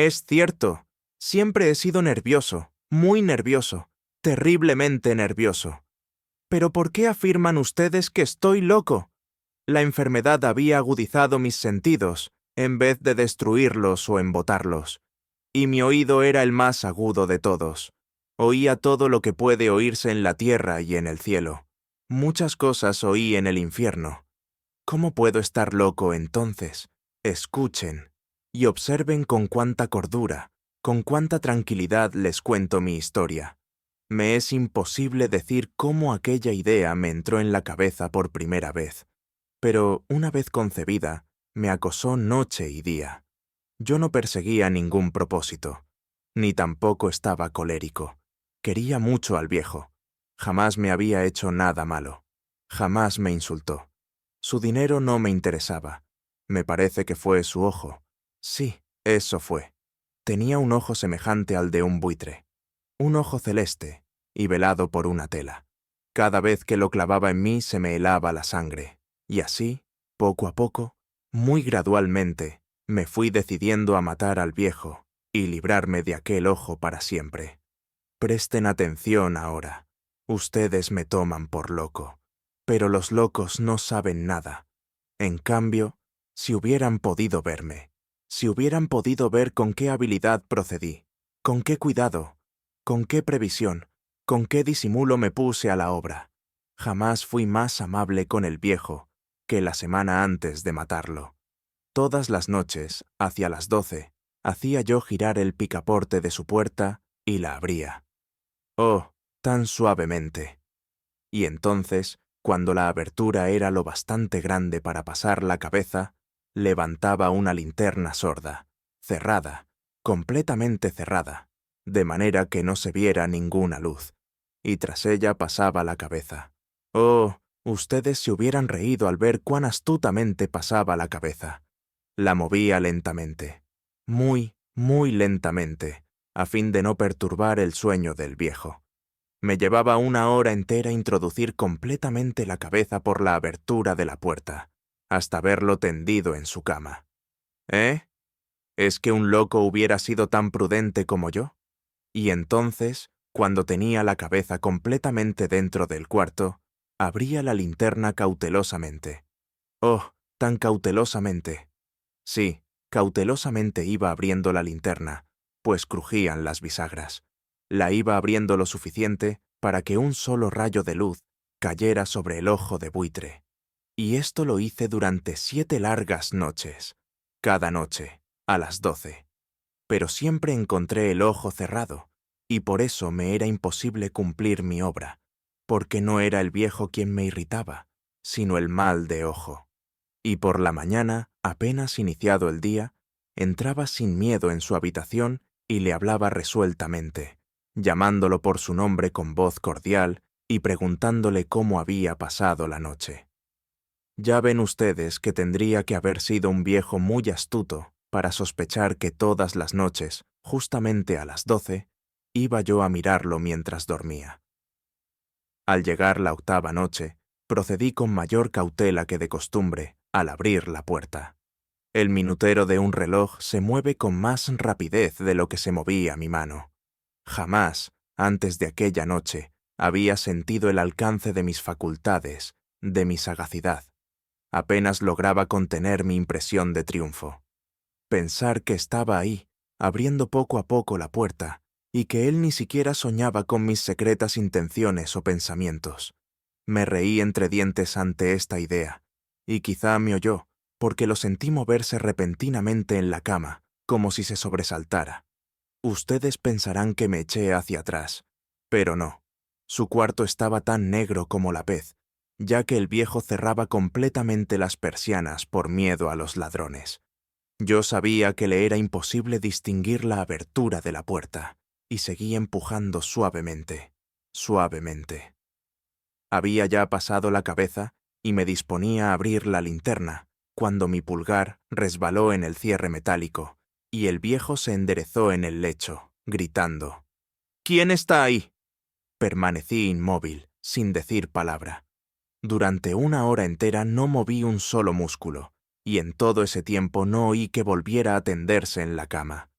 Es cierto, siempre he sido nervioso, muy nervioso, terriblemente nervioso. ¿Pero por qué afirman ustedes que estoy loco? La enfermedad había agudizado mis sentidos, en vez de destruirlos o embotarlos. Y mi oído era el más agudo de todos. Oía todo lo que puede oírse en la tierra y en el cielo. Muchas cosas oí en el infierno. ¿Cómo puedo estar loco entonces? Escuchen y observen con cuánta cordura, con cuánta tranquilidad les cuento mi historia. Me es imposible decir cómo aquella idea me entró en la cabeza por primera vez, pero una vez concebida, me acosó noche y día. Yo no perseguía ningún propósito, ni tampoco estaba colérico. Quería mucho al viejo. Jamás me había hecho nada malo. Jamás me insultó. Su dinero no me interesaba. Me parece que fue su ojo. Sí, eso fue. Tenía un ojo semejante al de un buitre. Un ojo celeste y velado por una tela. Cada vez que lo clavaba en mí se me helaba la sangre. Y así, poco a poco, muy gradualmente, me fui decidiendo a matar al viejo y librarme de aquel ojo para siempre. Presten atención ahora. Ustedes me toman por loco. Pero los locos no saben nada. En cambio, si hubieran podido verme, si hubieran podido ver con qué habilidad procedí, con qué cuidado, con qué previsión, con qué disimulo me puse a la obra, jamás fui más amable con el viejo que la semana antes de matarlo. Todas las noches, hacia las 12, hacía yo girar el picaporte de su puerta y la abría. Oh, tan suavemente. Y entonces, cuando la abertura era lo bastante grande para pasar la cabeza, levantaba una linterna sorda, cerrada, completamente cerrada, de manera que no se viera ninguna luz, y tras ella pasaba la cabeza. Oh, ustedes se hubieran reído al ver cuán astutamente pasaba la cabeza. La movía lentamente, muy, muy lentamente, a fin de no perturbar el sueño del viejo. Me llevaba una hora entera introducir completamente la cabeza por la abertura de la puerta, hasta verlo tendido en su cama. ¿Eh? ¿Es que un loco hubiera sido tan prudente como yo? Y entonces, cuando tenía la cabeza completamente dentro del cuarto, abría la linterna cautelosamente. Oh, tan cautelosamente. Sí, cautelosamente iba abriendo la linterna, pues crujían las bisagras. La iba abriendo lo suficiente para que un solo rayo de luz cayera sobre el ojo de buitre. Y esto lo hice durante 7 largas noches, cada noche, a las 12. Pero siempre encontré el ojo cerrado, y por eso me era imposible cumplir mi obra, porque no era el viejo quien me irritaba, sino el mal de ojo. Y por la mañana, apenas iniciado el día, entraba sin miedo en su habitación y le hablaba resueltamente, llamándolo por su nombre con voz cordial y preguntándole cómo había pasado la noche. Ya ven ustedes que tendría que haber sido un viejo muy astuto para sospechar que todas las noches, justamente a las 12, iba yo a mirarlo mientras dormía. Al llegar la 8ª noche, procedí con mayor cautela que de costumbre al abrir la puerta. El minutero de un reloj se mueve con más rapidez de lo que se movía mi mano. Jamás, antes de aquella noche, había sentido el alcance de mis facultades, de mi sagacidad. Apenas lograba contener mi impresión de triunfo. Pensar que estaba ahí, abriendo poco a poco la puerta, y que él ni siquiera soñaba con mis secretas intenciones o pensamientos. Me reí entre dientes ante esta idea, y quizá me oyó, porque lo sentí moverse repentinamente en la cama, como si se sobresaltara. Ustedes pensarán que me eché hacia atrás, pero no. Su cuarto estaba tan negro como la pez, ya que el viejo cerraba completamente las persianas por miedo a los ladrones. Yo sabía que le era imposible distinguir la abertura de la puerta, y seguí empujando suavemente, suavemente. Había ya pasado la cabeza y me disponía a abrir la linterna, cuando mi pulgar resbaló en el cierre metálico, y el viejo se enderezó en el lecho, gritando: «¿Quién está ahí?». Permanecí inmóvil, sin decir palabra. Durante una hora entera no moví un solo músculo, y en todo ese tiempo no oí que volviera a tenderse en la cama.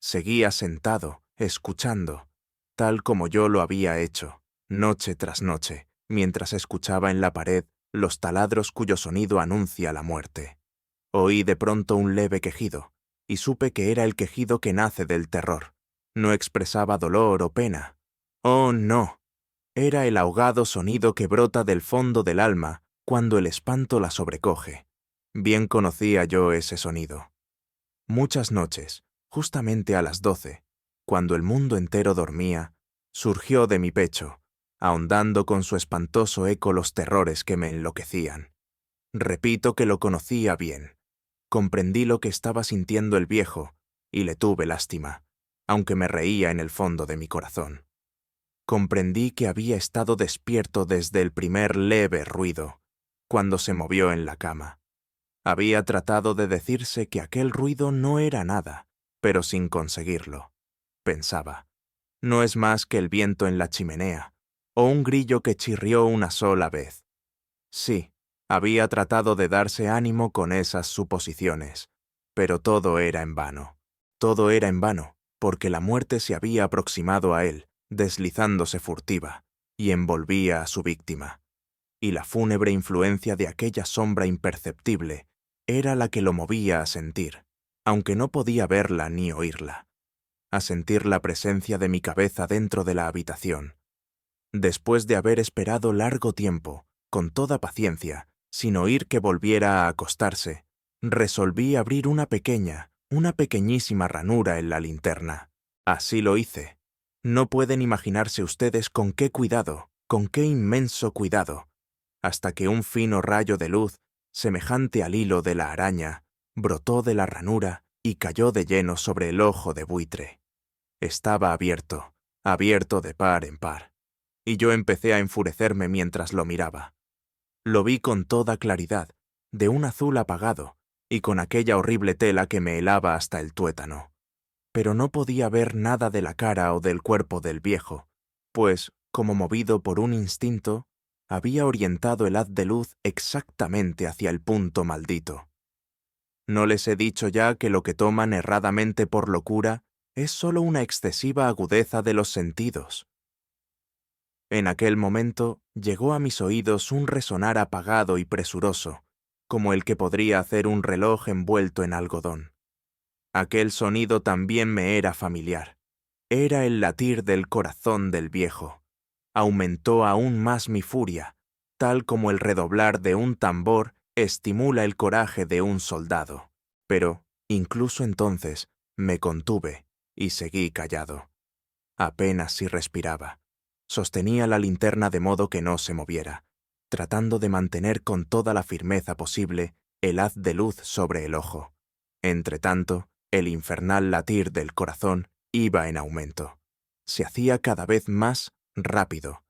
Seguía sentado, escuchando, tal como yo lo había hecho, noche tras noche, mientras escuchaba en la pared los taladros cuyo sonido anuncia la muerte. Oí de pronto un leve quejido, y supe que era el quejido que nace del terror. No expresaba dolor o pena. Oh, no. Era el ahogado sonido que brota del fondo del alma cuando el espanto la sobrecoge. Bien conocía yo ese sonido. Muchas noches, justamente a las 12, cuando el mundo entero dormía, surgió de mi pecho, ahondando con su espantoso eco los terrores que me enloquecían. Repito que lo conocía bien. Comprendí lo que estaba sintiendo el viejo, y le tuve lástima, aunque me reía en el fondo de mi corazón. Comprendí que había estado despierto desde el primer leve ruido, cuando se movió en la cama. Había tratado de decirse que aquel ruido no era nada, pero sin conseguirlo. Pensaba, no es más que el viento en la chimenea, o un grillo que chirrió una sola vez. Sí, había tratado de darse ánimo con esas suposiciones, pero todo era en vano. Todo era en vano, porque la muerte se había aproximado a él, deslizándose furtiva, y envolvía a su víctima. Y la fúnebre influencia de aquella sombra imperceptible era la que lo movía a sentir, aunque no podía verla ni oírla, a sentir la presencia de mi cabeza dentro de la habitación. Después de haber esperado largo tiempo, con toda paciencia, sin oír que volviera a acostarse, resolví abrir una pequeñísima ranura en la linterna. Así lo hice. No pueden imaginarse ustedes con qué cuidado, con qué inmenso cuidado, hasta que un fino rayo de luz, semejante al hilo de la araña, brotó de la ranura y cayó de lleno sobre el ojo de buitre. Estaba abierto, abierto de par en par, y yo empecé a enfurecerme mientras lo miraba. Lo vi con toda claridad, de un azul apagado, y con aquella horrible tela que me helaba hasta el tuétano. Pero no podía ver nada de la cara o del cuerpo del viejo, pues, como movido por un instinto, había orientado el haz de luz exactamente hacia el punto maldito. ¿No les he dicho ya que lo que toman erradamente por locura es sólo una excesiva agudeza de los sentidos? En aquel momento llegó a mis oídos un resonar apagado y presuroso, como el que podría hacer un reloj envuelto en algodón. Aquel sonido también me era familiar. Era el latir del corazón del viejo. Aumentó aún más mi furia, tal como el redoblar de un tambor estimula el coraje de un soldado. Pero, incluso entonces, me contuve y seguí callado. Apenas si respiraba. Sostenía la linterna de modo que no se moviera, tratando de mantener con toda la firmeza posible el haz de luz sobre el ojo. Entretanto, el infernal latir del corazón iba en aumento. Se hacía cada vez más rápido,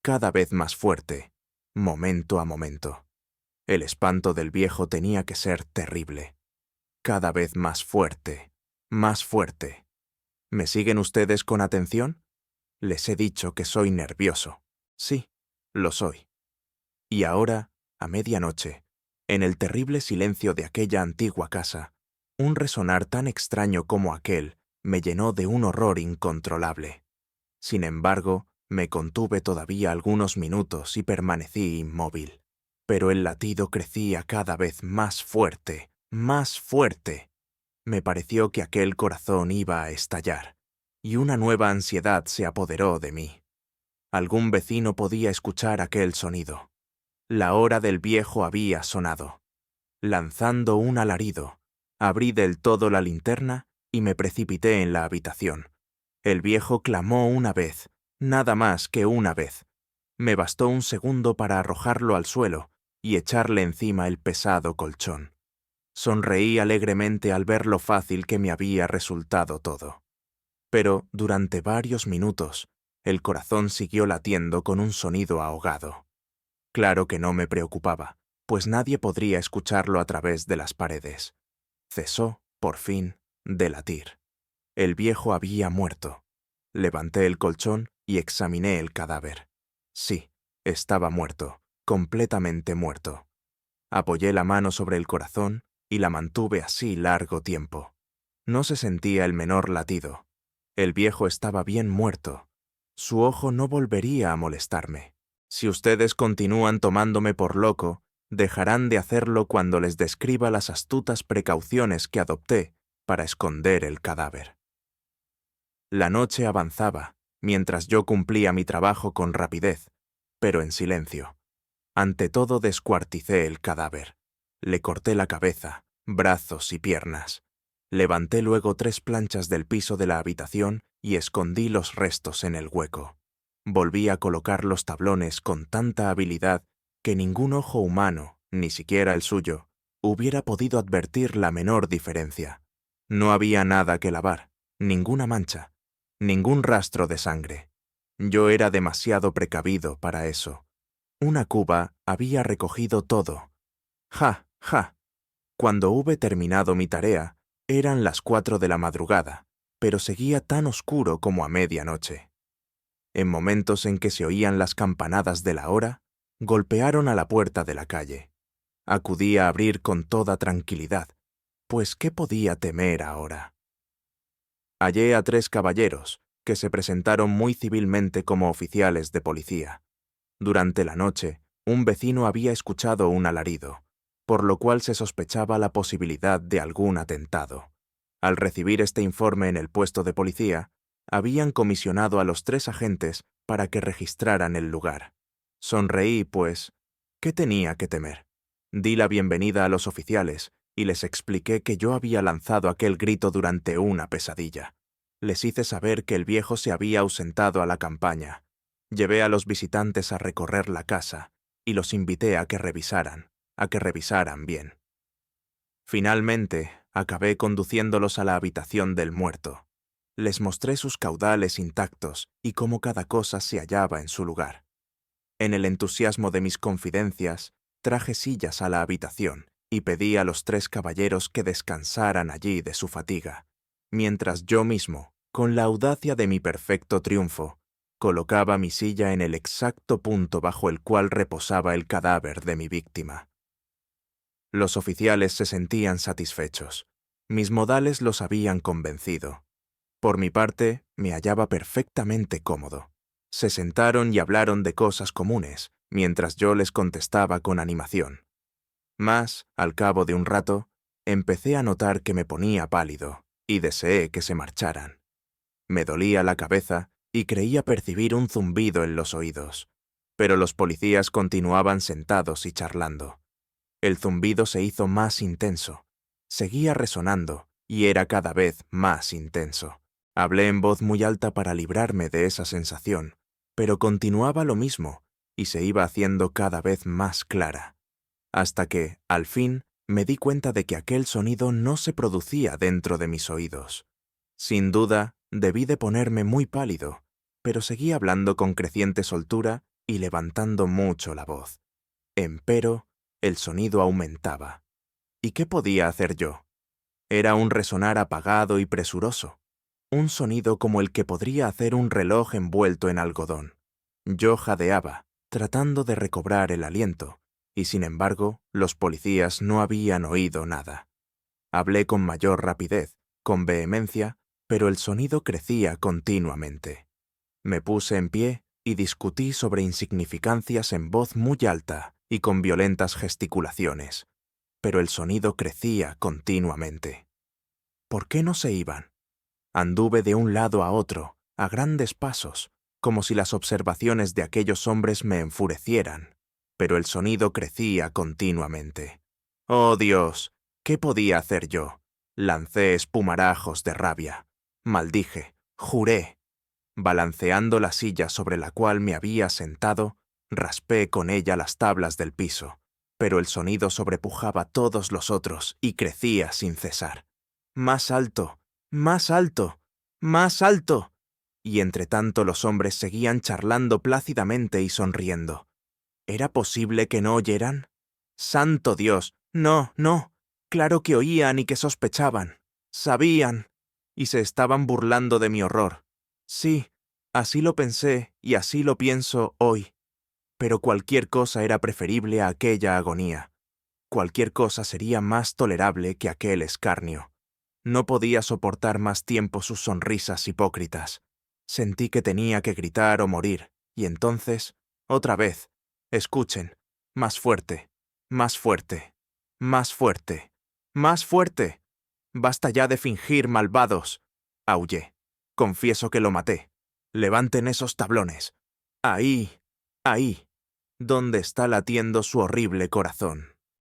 cada vez más fuerte, momento a momento. El espanto del viejo tenía que ser terrible. Cada vez más fuerte, más fuerte. ¿Me siguen ustedes con atención? Les he dicho que soy nervioso. Sí, lo soy. Y ahora, a medianoche, en el terrible silencio de aquella antigua casa, un resonar tan extraño como aquel me llenó de un horror incontrolable. Sin embargo, me contuve todavía algunos minutos y permanecí inmóvil. Pero el latido crecía cada vez más fuerte, más fuerte. Me pareció que aquel corazón iba a estallar, y una nueva ansiedad se apoderó de mí. Algún vecino podía escuchar aquel sonido. La hora del viejo había sonado. Lanzando un alarido, abrí del todo la linterna y me precipité en la habitación. El viejo clamó una vez, nada más que una vez. Me bastó un segundo para arrojarlo al suelo y echarle encima el pesado colchón. Sonreí alegremente al ver lo fácil que me había resultado todo. Pero, durante varios minutos, el corazón siguió latiendo con un sonido ahogado. Claro que no me preocupaba, pues nadie podría escucharlo a través de las paredes. Cesó, por fin, de latir. El viejo había muerto. Levanté el colchón y examiné el cadáver. Sí, estaba muerto, completamente muerto. Apoyé la mano sobre el corazón y la mantuve así largo tiempo. No se sentía el menor latido. El viejo estaba bien muerto. Su ojo no volvería a molestarme. Si ustedes continúan tomándome por loco, dejarán de hacerlo cuando les describa las astutas precauciones que adopté para esconder el cadáver. La noche avanzaba, mientras yo cumplía mi trabajo con rapidez, pero en silencio. Ante todo descuarticé el cadáver. Le corté la cabeza, brazos y piernas. Levanté luego 3 planchas del piso de la habitación y escondí los restos en el hueco. Volví a colocar los tablones con tanta habilidad que ningún ojo humano, ni siquiera el suyo, hubiera podido advertir la menor diferencia. No había nada que lavar, ninguna mancha, ningún rastro de sangre. Yo era demasiado precavido para eso. Una cuba había recogido todo. ¡Ja, ja! Cuando hube terminado mi tarea, eran las 4 de la madrugada, pero seguía tan oscuro como a medianoche. En momentos en que se oían las campanadas de la hora, golpearon a la puerta de la calle. Acudí a abrir con toda tranquilidad, pues ¿qué podía temer ahora? Hallé a 3 caballeros, que se presentaron muy civilmente como oficiales de policía. Durante la noche, un vecino había escuchado un alarido, por lo cual se sospechaba la posibilidad de algún atentado. Al recibir este informe en el puesto de policía, habían comisionado a los 3 agentes para que registraran el lugar. Sonreí, pues, ¿qué tenía que temer? Di la bienvenida a los oficiales y les expliqué que yo había lanzado aquel grito durante una pesadilla. Les hice saber que el viejo se había ausentado a la campaña. Llevé a los visitantes a recorrer la casa y los invité a que revisaran bien. Finalmente, acabé conduciéndolos a la habitación del muerto. Les mostré sus caudales intactos y cómo cada cosa se hallaba en su lugar. En el entusiasmo de mis confidencias, traje sillas a la habitación y pedí a los 3 caballeros que descansaran allí de su fatiga, mientras yo mismo, con la audacia de mi perfecto triunfo, colocaba mi silla en el exacto punto bajo el cual reposaba el cadáver de mi víctima. Los oficiales se sentían satisfechos. Mis modales los habían convencido. Por mi parte, me hallaba perfectamente cómodo. Se sentaron y hablaron de cosas comunes, mientras yo les contestaba con animación. Mas, al cabo de un rato, empecé a notar que me ponía pálido, y deseé que se marcharan. Me dolía la cabeza y creía percibir un zumbido en los oídos, pero los policías continuaban sentados y charlando. El zumbido se hizo más intenso, seguía resonando y era cada vez más intenso. Hablé en voz muy alta para librarme de esa sensación, pero continuaba lo mismo y se iba haciendo cada vez más clara, hasta que, al fin, me di cuenta de que aquel sonido no se producía dentro de mis oídos. Sin duda, debí de ponerme muy pálido, pero seguí hablando con creciente soltura y levantando mucho la voz. Empero, el sonido aumentaba. ¿Y qué podía hacer yo? Era un resonar apagado y presuroso, un sonido como el que podría hacer un reloj envuelto en algodón. Yo jadeaba, tratando de recobrar el aliento, y sin embargo, los policías no habían oído nada. Hablé con mayor rapidez, con vehemencia, pero el sonido crecía continuamente. Me puse en pie y discutí sobre insignificancias en voz muy alta y con violentas gesticulaciones, pero el sonido crecía continuamente. ¿Por qué no se iban? Anduve de un lado a otro, a grandes pasos, como si las observaciones de aquellos hombres me enfurecieran, pero el sonido crecía continuamente. ¡Oh, Dios! ¿Qué podía hacer yo? Lancé espumarajos de rabia. Maldije, juré. Balanceando la silla sobre la cual me había sentado, raspé con ella las tablas del piso, pero el sonido sobrepujaba todos los otros y crecía sin cesar. ¡Más alto! ¡Más alto! ¡Más alto! Y entretanto los hombres seguían charlando plácidamente y sonriendo. ¿Era posible que no oyeran? ¡Santo Dios! No, no. Claro que oían y que sospechaban. Sabían. Y se estaban burlando de mi horror. Sí, así lo pensé y así lo pienso hoy. Pero cualquier cosa era preferible a aquella agonía. Cualquier cosa sería más tolerable que aquel escarnio. No podía soportar más tiempo sus sonrisas hipócritas. Sentí que tenía que gritar o morir, y entonces, otra vez, escuchen, más fuerte, más fuerte, más fuerte, más fuerte. Basta ya de fingir, malvados. Aullé. Confieso que lo maté. Levanten esos tablones. Ahí, ahí, donde está latiendo su horrible corazón.